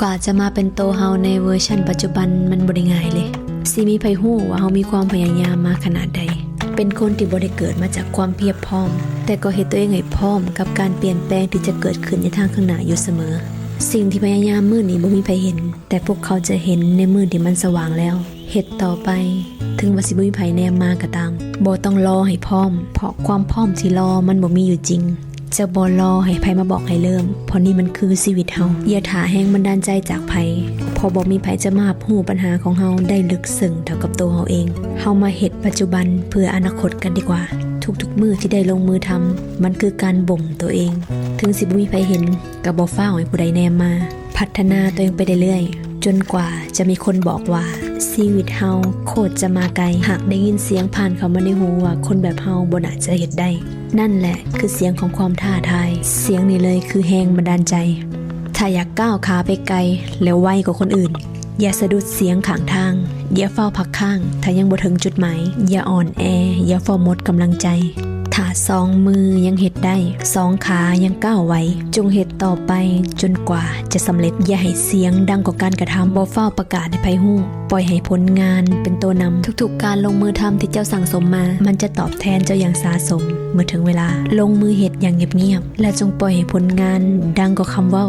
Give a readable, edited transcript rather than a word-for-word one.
กว่าจะมาเป็นโตเฮาในเวอร์ชันปัจจุบันมันบ่ได้ง่ายเลยสิมีไผฮู้ว่าเฮามีความพยายามมาขนาดใดเป็นคนที่บ่ได้เกิดมาจากความเพียบพร้อมแต่ก็เฮ็ดตัวเองให้พร้อมกับการเปลี่ยนแปลงที่จะเกิดขึ้นในทางข้างหน้าอยู่เสมอสิ่งที่พยายามมื้อนี้บ่มีไผเห็นแต่พวกเขาจะเห็นในมื้อที่มันสว่างแล้วเฮ็ดต่อไปถึงว่าสิบ่มีไผแนมมาก็ตามบ่ต้องรอให้พร้อมเพราะความพร้อมที่รอมันบ่มีอยู่จริงจะบ่รอให้ไผมาบอกให้เริ่มเพราะนี่มันคือชีวิตเฮาอย่าท่าแฮงบันดาลใจจากไผเพราะบ่มีไผจะมาฮู้ปัญหาของเฮาได้ลึกซึ้งเท่ากับตัวเฮาเองเฮามาเฮ็ดปัจจุบันเพื่ออนาคตกันดีกว่าทุกๆมื้อที่ได้ลงมือทำมันคือการบ่มตัวเองถึงสิบ่มีไผเห็นก็บ่ฟ้าวให้ผู้ใดแนมมาพัฒนาตัวเองไปเรื่อยๆจนกว่าจะมีคนบอกว่าชีวิตเฮาโคตรจะมาไกลหากได้ยินเสียงผ่านเข้ามาในหูว่าคนแบบเฮาบ่น่าจะเฮ็ดได้นั่นแหละคือเสียงของความท้าทายเสียงนี้เลยคือแรงบันดาลใจถ้าอยากก้าวขาไปไกลแล้วไวกว่าคนอื่นอย่าสะดุดเสียงข้างทางอย่าเฝ้าพักข้างถ้ายังบ่ถึงจุดหมายอย่าอ่อนแออย่าเฝ้าหมดกำลังใจถ้าสองมือยังเฮ็ดได้สองขายังก้าวไหวจงเฮ็ดต่อไปจนกว่าจะสำเร็จอย่าให้เสียงดังกว่าการกระทำบ่เฝ้าประกาศให้ไผฮู้ปล่อยให้ผลงานเป็นตัวนำทุกๆการลงมือทำที่เจ้าสั่งสมมามันจะตอบแทนเจ้าอย่างสาสมเมื่อถึงเวลาลงมือเฮ็ดอย่างเงียบๆและจงปล่อยให้ผลงานดังกว่าคำเว้า